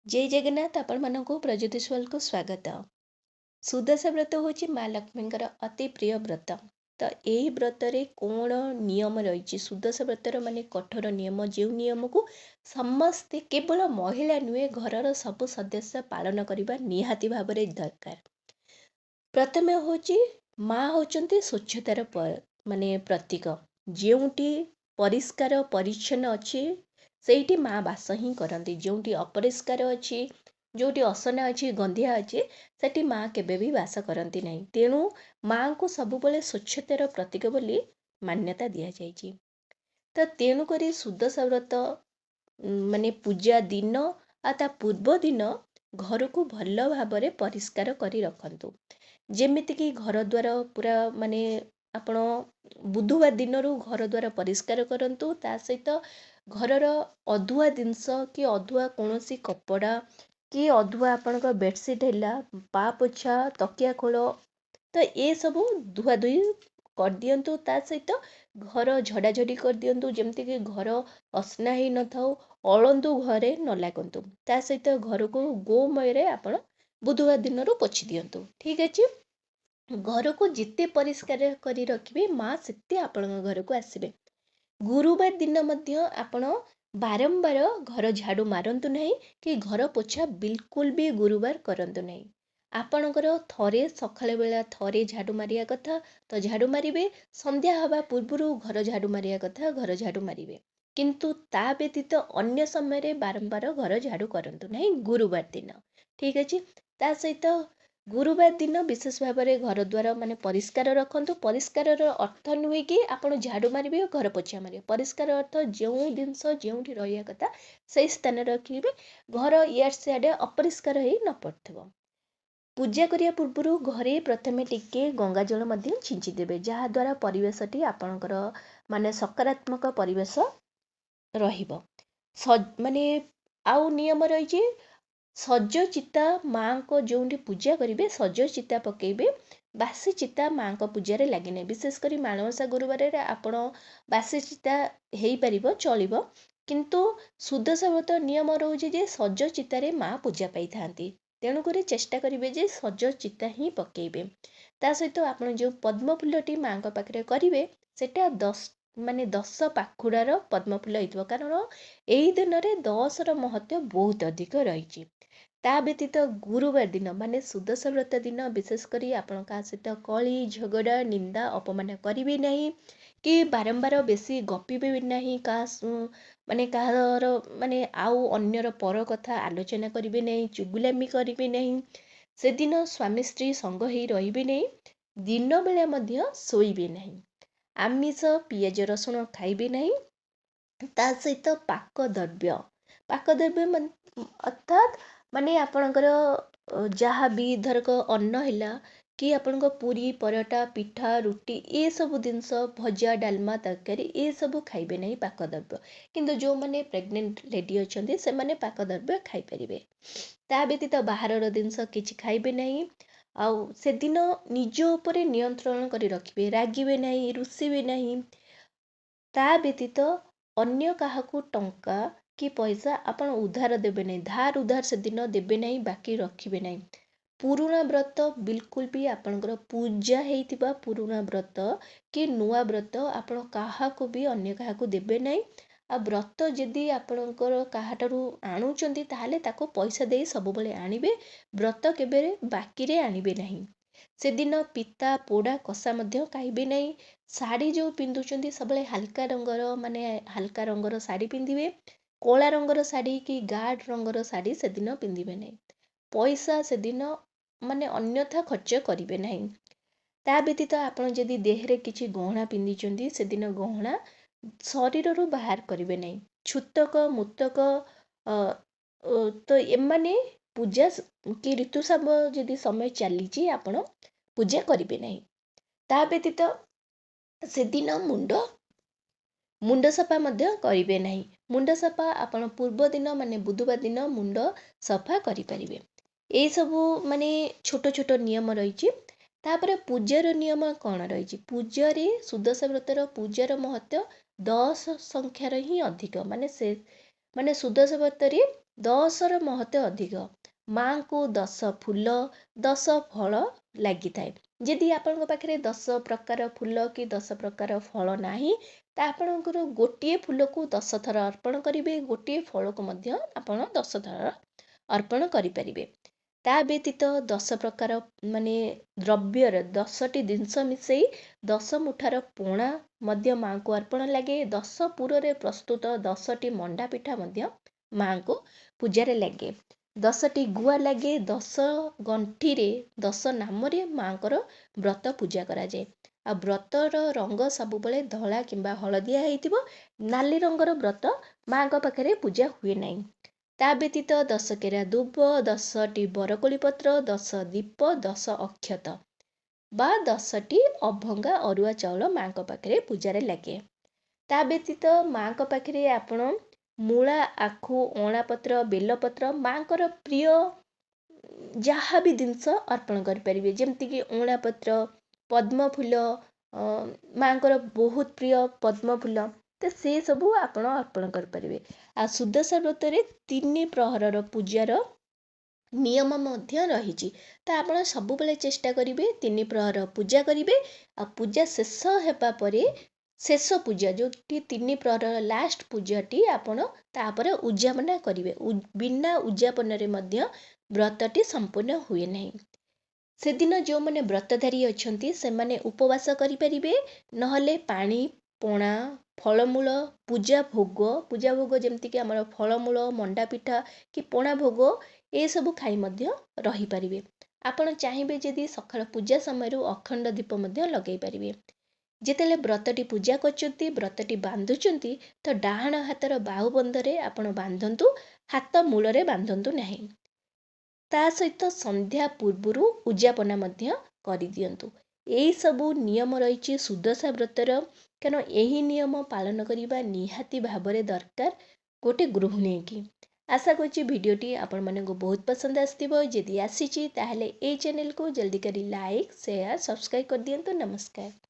जय जगन्नाथ आपण मानक प्रज्योतिषवाल को स्वागत। सुदशा व्रत हूँ माँ लक्ष्मी अति प्रिय व्रत। तो यही व्रत कौन नियम रही सुदशा व्रतर माने कठोर नियम जो नियम को समस्ते केवल महिला नुहे घर सब सदस्य पालन करने निहाती भाव दरकार। प्रथम हूँ माँ होचंती स्वच्छतार माने प्रतीक जोटी परिष्कार परिच्छन्न अच्छी ସେଇଠି ମା ବାସ ହିଁ କରନ୍ତି। ଯେଉଁଠି ଅପରିଷ୍କାର ଅଛି, ଯେଉଁଠି ଅସନା ଅଛି, ଗନ୍ଧିଆ ଅଛି, ସେଠି ମା କେବେ ବି ବାସ କରନ୍ତି ନାହିଁ। ତେଣୁ ମାଙ୍କୁ ସବୁବେଳେ ସ୍ୱଚ୍ଛତାର ପ୍ରତୀକ ବୋଲି ମାନ୍ୟତା ଦିଆଯାଇଛି। ତ ତେଣୁକରି ସୁଦଶା ବ୍ରତ ମାନେ ପୂଜା ଦିନ ଆଉ ତା ପୂର୍ବ ଦିନ ଘରକୁ ଭଲ ଭାବରେ ପରିଷ୍କାର କରି ରଖନ୍ତୁ। ଯେମିତିକି ଘର ଦ୍ୱାର ପୁରା ମାନେ ଆପଣ ବୁଧବାର ଦିନରୁ ଘର ଦ୍ୱାର ପରିଷ୍କାର କରନ୍ତୁ। ତା ସହିତ ଘରର ଅଧୁଆ ଜିନିଷ କି ଅଧୁଆ କୌଣସି କପଡ଼ା କି ଅଧୁଆ ଆପଣଙ୍କ ବେଡ଼ସିଟ୍ ହେଲା, ପା ପୋଛା, ତକିଆ ଖୋଳ, ତ ଏସବୁ ଧୁଆଧୁଇ କରିଦିଅନ୍ତୁ। ତା ସହିତ ଘର ଝଡ଼ାଝଡ଼ି କରିଦିଅନ୍ତୁ, ଯେମିତିକି ଘର ଅସନା ହେଇନଥାଉ। ଅଳନ୍ଦୁ ଘରେ ନ ଲାଗନ୍ତୁ। ତା ସହିତ ଘରକୁ ଗୋମୟରେ ଆପଣ ବୁଧବାର ଦିନରୁ ପୋଛି ଦିଅନ୍ତୁ। ଠିକ୍ ଅଛି। ଘରକୁ ଯେତେ ପରିଷ୍କାର କରି ରଖିବେ ମା ସେତେ ଆପଣଙ୍କ ଘରକୁ ଆସିବେ। ଗୁରୁବାର ଦିନ ମଧ୍ୟ ଆପଣ ବାରମ୍ବାର ଘର ଝାଡ଼ୁ ମାରନ୍ତୁ ନାହିଁ କି ଘର ପୋଛା ବିଲକୁଲ ବି ଗୁରୁବାର କରନ୍ତୁ ନାହିଁ। ଆପଣଙ୍କର ଥରେ ସକାଳ ବେଳା ଥରେ ଝାଡ଼ୁ ମାରିବା କଥା ତ ଝାଡ଼ୁ ମାରିବେ, ସନ୍ଧ୍ୟା ହେବା ପୂର୍ବରୁ ଘର ଝାଡ଼ୁ ମାରିବା କଥା ଘର ଝାଡ଼ୁ ମାରିବେ। କିନ୍ତୁ ତା ବ୍ୟତୀତ ଅନ୍ୟ ସମୟରେ ବାରମ୍ବାର ଘର ଝାଡ଼ୁ କରନ୍ତୁ ନାହିଁ ଗୁରୁବାର ଦିନ। ଠିକ୍ ଅଛି। ତା ସହିତ ଗୁରୁବାର ଦିନ ବିଶେଷ ଭାବରେ ଘର ଦ୍ୱାର ମାନେ ପରିଷ୍କାର ରଖନ୍ତୁ। ପରିଷ୍କାରର ଅର୍ଥ ନୁହେଁ କି ଆପଣ ଝାଡ଼ୁ ମାରିବେ ଓ ଘର ପୋଛା ମାରିବେ। ପରିଷ୍କାର ଅର୍ଥ ଯେଉଁ ଜିନିଷ ଯେଉଁଠି ରହିବା କଥା ସେହି ସ୍ଥାନରେ ରଖିବେ, ଘର ଇଆଡ଼େ ସିଆଡ଼େ ଅପରିଷ୍କାର ହେଇ ନ ପଡ଼ିଥିବ। ପୂଜା କରିବା ପୂର୍ବରୁ ଘରେ ପ୍ରଥମେ ଟିକେ ଗଙ୍ଗା ଜଳ ମଧ୍ୟ ଛିଞ୍ଚି ଦେବେ, ଯାହାଦ୍ୱାରା ପରିବେଶଟି ଆପଣଙ୍କର ମାନେ ସକାରାତ୍ମକ ପରିବେଶ ରହିବ। ମାନେ ଆଉ ନିୟମ ରହିଛି, ସଜ ଚିତା ମାଙ୍କ ଯେଉଁଠି ପୂଜା କରିବେ ସଜ ଚିତା ପକେଇବେ। ବାସି ଚିତା ମାଙ୍କ ପୂଜାରେ ଲାଗିନାହିଁ। ବିଶେଷ କରି ମାଣବସା ଗୁରୁବାରରେ ଆପଣ ବାସି ଚିତା ହେଇପାରିବ, ଚଳିବ। କିନ୍ତୁ ସୁଦଶା ବ୍ରତ ନିୟମ ରହୁଛି ଯେ ସଜ ଚିତାରେ ମା ପୂଜା ପାଇଥାନ୍ତି। ତେଣୁକରି ଚେଷ୍ଟା କରିବେ ଯେ ସଜ ଚିତା ହିଁ ପକେଇବେ। ତା ସହିତ ଆପଣ ଯେଉଁ ପଦ୍ମ ଫୁଲଟି ମାଙ୍କ ପାଖରେ କରିବେ ସେଟା 10 ପାଖୁଡ଼ାର ପଦ୍ମ ଫୁଲ ହେଇଥିବ, କାରଣ ଏହି ଦିନରେ 10ର ମହତ୍ତ୍ୱ ବହୁତ ଅଧିକ ରହିଛି। ତା ବ୍ୟତୀତ ଗୁରୁବାର ଦିନ ମାନେ ସୁଦଶା ବ୍ରତ ଦିନ ବିଶେଷ କରି ଆପଣ କାହା ସହିତ କଳି ଝଗଡ଼ା ନିନ୍ଦା ଅପମାନ କରିବେ ନାହିଁ କି ବାରମ୍ବାର ବେଶୀ ଗପିବେ ବି ନାହିଁ। କାହାର ମାନେ ଆଉ ଅନ୍ୟର ପର କଥା ଆଲୋଚନା କରିବେ ନାହିଁ, ଚୁଗୁଲାମି କରିବେ ନାହିଁ। ସେଦିନ ସ୍ୱାମୀ ସ୍ତ୍ରୀ ସଙ୍ଗ ହେଇ ରହିବେ ନାହିଁ। ଦିନ ବେଳେ ମଧ୍ୟ ଶୋଇବେ ନାହିଁ। ଆମିଷ ପିଆଜ ରସୁଣ ଖାଇବେ ନାହିଁ। ତା ସହିତ ପାକଦ୍ରବ୍ୟ ଅର୍ଥାତ୍ ମାନେ ଆପଣଙ୍କର ଯାହା ବି ଧରକ ଅନ୍ନ ହେଲା କି ଆପଣଙ୍କ ପୁରୀ ପରଟା ପିଠା ରୁଟି ଏସବୁ ଜିନିଷ ଭଜା ଡାଲମା ତରକାରୀ ଏସବୁ ଖାଇବେ ନାହିଁ ପାକଦ୍ରବ୍ୟ। କିନ୍ତୁ ଯେଉଁମାନେ ପ୍ରେଗନେଣ୍ଟ ଲେଡି ଅଛନ୍ତି ସେମାନେ ପାକଦ୍ରବ୍ୟ ଖାଇପାରିବେ। ତା ବ୍ୟତୀତ ବାହାରର ଜିନିଷ କିଛି ଖାଇବେ ନାହିଁ। ଆଉ ସେଦିନ ନିଜ ଉପରେ ନିୟନ୍ତ୍ରଣ କରି ରଖିବେ, ରାଗିବେ ନାହିଁ, ରୁଷିବେ ନାହିଁ। ତା ବ୍ୟତୀତ ଅନ୍ୟ କାହାକୁ ଟଙ୍କା କି ପଇସା ଆପଣ ଉଧାର ଦେବେ ନାହିଁ, ଧାର ଉଧାର ସେଦିନ ଦେବେ ନାହିଁ, ବାକି ରଖିବେ ନାହିଁ। ପୁରୁଣା ବ୍ରତ ବିଲକୁଲ ବି ଆପଣଙ୍କର ପୂଜା ହେଇଥିବା ପୁରୁଣା ବ୍ରତ କି ନୂଆ ବ୍ରତ ଆପଣ କାହାକୁ ବି ଅନ୍ୟ କାହାକୁ ଦେବେ ନାହିଁ। ଆଉ ବ୍ରତ ଯଦି ଆପଣଙ୍କର କାହାଠାରୁ ଆଣୁଛନ୍ତି ତାହେଲେ ତାକୁ ପଇସା ଦେଇ ସବୁବେଳେ ଆଣିବେ। ବ୍ରତ କେବେ ବାକିରେ ଆଣିବେ ନାହିଁ। ସେଦିନ ପିତା ପୋଡ଼ା କଷା ମଧ୍ୟ ଖାଇବେ ନାହିଁ। ଶାଢ଼ୀ ଯେଉଁ ପିନ୍ଧୁଛନ୍ତି ସବୁବେଳେ ହାଲକା ରଙ୍ଗର ଶାଢ଼ୀ ପିନ୍ଧିବେ। କଳା ରଙ୍ଗର ଶାଢ଼ୀ କି ଗାଢ଼ ରଙ୍ଗର ଶାଢ଼ୀ ସେଦିନ ପିନ୍ଧିବେ ନାହିଁ। ପଇସା ସେଦିନ ମାନେ ଅନ୍ୟଥା ଖର୍ଚ୍ଚ କରିବେ ନାହିଁ। ତା ବ୍ୟତୀତ ଆପଣ ଯଦି ଦେହରେ କିଛି ଗହଣା ପିନ୍ଧିଛନ୍ତି ସେଦିନ ଗହଣା ଶରୀରରୁ ବାହାର କରିବେ ନାହିଁ। ଛୁତକ ମୁତକ ତ ଏମାନେ ପୂଜା କି ଋତୁସ୍ରାବ ଯଦି ସମୟ ଚାଲିଛି ଆପଣ ପୂଜା କରିବେ ନାହିଁ। ତା ବ୍ୟତୀତ ସେଦିନ ମୁଣ୍ଡ ସଫା ମଧ୍ୟ କରିବେ ନାହିଁ। ମୁଣ୍ଡ ସଫା ଆପଣ ପୂର୍ବ ଦିନ ମାନେ ବୁଧବାର ଦିନ ମୁଣ୍ଡ ସଫା କରିପାରିବେ। ଏଇସବୁ ମାନେ ଛୋଟ ଛୋଟ ନିୟମ ରହିଛି। ତାପରେ ପୂଜାର ନିୟମ କ'ଣ ରହିଛି? ପୂଜାରେ ସୁଦଶା ବ୍ରତର ପୂଜାର ମହତ୍ତ୍ୱ 10 ସଂଖ୍ୟାର ହିଁ ଅଧିକ। ମାନେ ସୁଦଶା ବ୍ରତରେ 10ର महत्व अधिक। माँ को 10 फूल 10 फल ଲାଗିଥାଏ। ଯଦି ଆପଣଙ୍କ ପାଖରେ 10 ପ୍ରକାର ଫୁଲ କି 10 ପ୍ରକାର ଫଳ ନାହିଁ, ତା ଆପଣଙ୍କର ଗୋଟିଏ ଫୁଲକୁ 10 ଥର ଅର୍ପଣ କରିବେ, ଗୋଟିଏ ଫଳକୁ ମଧ୍ୟ ଆପଣ 10 ଥର ଅର୍ପଣ କରିପାରିବେ। ତା ବ୍ୟତୀତ 10 ପ୍ରକାର ମାନେ ଦ୍ରବ୍ୟର 10ଟି ଜିନିଷ ମିଶେଇ 10 ମୁଠାର ପଣା ମଧ୍ୟ ମାଙ୍କୁ ଅର୍ପଣ ଲାଗେ। 10 ପୁରରେ ପ୍ରସ୍ତୁତ 10ଟି ମଣ୍ଡା ପିଠା ମଧ୍ୟ ମାଙ୍କୁ ପୂଜାରେ ଲାଗେ। 10ଟି ଗୁଆ ଲାଗେ। 10 ଗଣ୍ଠିରେ 10 ନାମରେ ମାଙ୍କର ବ୍ରତ ପୂଜା କରାଯାଏ। ଆଉ ବ୍ରତର ରଙ୍ଗ ସବୁବେଳେ ଧଳା କିମ୍ବା ହଳଦିଆ ହେଇଥିବ। ନାଲି ରଙ୍ଗର ବ୍ରତ ମାଙ୍କ ପାଖରେ ପୂଜା ହୁଏ ନାହିଁ। ତା ବ୍ୟତୀତ 10 କେରା ଦୁବ, 10ଟି ବରକୋଳି ପତ୍ର, 10 ଦୀପ, 10 ଅକ୍ଷତ ବା 10ଟି ଅଭଙ୍ଗା ଅରୁଆ ଚାଉଳ ମାଙ୍କ ପାଖରେ ପୂଜାରେ ଲାଗେ। ତା ବ୍ୟତୀତ ମାଙ୍କ ପାଖରେ ଆପଣ ମୂଳା, ଆଖୁ, ଅଁଳା ପତ୍ର, ବେଲପତ୍ର ମାଙ୍କର ପ୍ରିୟ ଯାହା ବି ଜିନିଷ ଅର୍ପଣ କରିପାରିବେ। ଯେମିତିକି ଅଁଳା ପତ୍ର, ପଦ୍ମ ଫୁଲ, ମାଙ୍କର ବହୁତ ପ୍ରିୟ ପଦ୍ମ ଫୁଲ, ତ ସେ ସବୁ ଆପଣ ଅର୍ପଣ କରିପାରିବେ। ଆଉ ସୁଦଶା ବ୍ରତରେ 3 ପ୍ରହରର ପୂଜାର ନିୟମ ମଧ୍ୟ ରହିଛି। ତ ଆପଣ ସବୁବେଳେ ଚେଷ୍ଟା କରିବେ 3 ପ୍ରହର ପୂଜା କରିବେ। ଆଉ ପୂଜା ଶେଷ ହେବା ପରେ ଶେଷ ପୂଜା ଯେଉଁଠି 3 ପ୍ରହରର ଲାଷ୍ଟ ପୂଜାଟି ଆପଣ ତାପରେ ଉଯାପନା କରିବେ। ବିନା ଉଯାପନରେ ମଧ୍ୟ ବ୍ରତଟି ସମ୍ପୂର୍ଣ୍ଣ ହୁଏ ନାହିଁ। ସେଦିନ ଯେଉଁମାନେ ବ୍ରତଧାରୀ ଅଛନ୍ତି ସେମାନେ ଉପବାସ କରିପାରିବେ, ନହେଲେ ପାଣି, ପଣା, ଫଳମୂଳ, ପୂଜା ଭୋଗ ଯେମିତିକି ଆମର ଫଳମୂଳ, ମଣ୍ଡା ପିଠା କି ପଣା ଭୋଗ ଏସବୁ ଖାଇ ମଧ୍ୟ ରହିପାରିବେ। ଆପଣ ଚାହିଁବେ ଯଦି ସକାଳ ପୂଜା ସମୟରୁ ଅଖଣ୍ଡ ଦୀପ ମଧ୍ୟ ଲଗାଇ ପାରିବେ। ଯେତେବେଳେ ବ୍ରତଟି ପୂଜା କରୁଛନ୍ତି, ବ୍ରତଟି ବାନ୍ଧୁଛନ୍ତି, ତ ଡାହାଣ ହାତର ବାହୁବନ୍ଧରେ ଆପଣ ବାନ୍ଧନ୍ତୁ, ହାତ ମୂଳରେ ବାନ୍ଧନ୍ତୁ ନାହିଁ। ତା ସହିତ ସନ୍ଧ୍ୟା ପୂର୍ବରୁ ଉଯାପନା ମଧ୍ୟ କରିଦିଅନ୍ତୁ। ଏଇ ସବୁ ନିୟମ ରହିଛି ସୁଦଶା ବ୍ରତର। କାରଣ ଏହି ନିୟମ ପାଳନ କରିବା ନିହାତି ଭାବରେ ଦରକାର ଗୋଟେ ଗୃହିଣୀକି। ଆଶା କରୁଛି ଭିଡ଼ିଓଟି ଆପଣମାନଙ୍କୁ ବହୁତ ପସନ୍ଦ ଆସିଥିବ। ଯଦି ଆସିଛି ତାହେଲେ ଏଇ ଚ୍ୟାନେଲକୁ ଜଲ୍ଦି କରି ଲାଇକ୍, ସେୟାର, ସବସ୍କ୍ରାଇବ୍ କରିଦିଅନ୍ତୁ। ନମସ୍କାର।